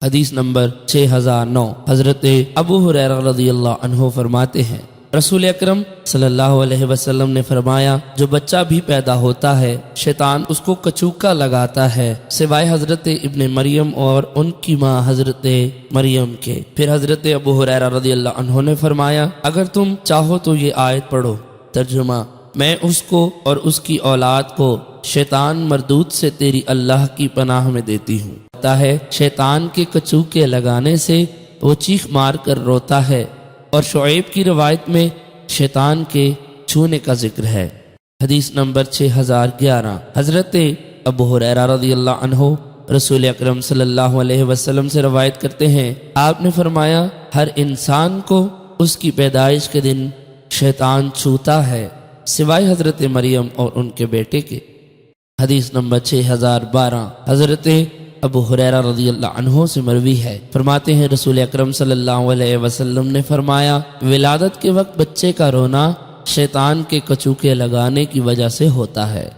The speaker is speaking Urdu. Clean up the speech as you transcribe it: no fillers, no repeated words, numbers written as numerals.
حدیث نمبر 6009۔ حضرت ابو ہریرہ رضی اللہ عنہ فرماتے ہیں رسول اکرم صلی اللہ علیہ وسلم نے فرمایا جو بچہ بھی پیدا ہوتا ہے شیطان اس کو کچوکا لگاتا ہے سوائے حضرت ابن مریم اور ان کی ماں حضرت مریم کے۔ پھر حضرت ابو ہریرہ رضی اللہ عنہ نے فرمایا اگر تم چاہو تو یہ آیت پڑھو۔ ترجمہ: میں اس کو اور اس کی اولاد کو شیطان مردود سے تیری اللہ کی پناہ میں دیتی ہوں۔ ہوتا ہے شیطان کے کچوکے لگانے سے وہ چیخ مار کر روتا ہے، اور شعیب کی روایت میں شیطان کے چھونے کا ذکر ہے۔ حدیث نمبر 6011۔ حضرت ابو ہریرہ رضی اللہ عنہ رسول اکرم صلی اللہ علیہ وسلم سے روایت کرتے ہیں آپ نے فرمایا ہر انسان کو اس کی پیدائش کے دن شیطان چھوتا ہے سوائے حضرت مریم اور ان کے بیٹے کے۔ حدیث نمبر 6012۔ حضرت ابو ہریرہ رضی اللہ عنہ سے مروی ہے فرماتے ہیں رسول اکرم صلی اللہ علیہ وسلم نے فرمایا ولادت کے وقت بچے کا رونا شیطان کے کچوکے لگانے کی وجہ سے ہوتا ہے۔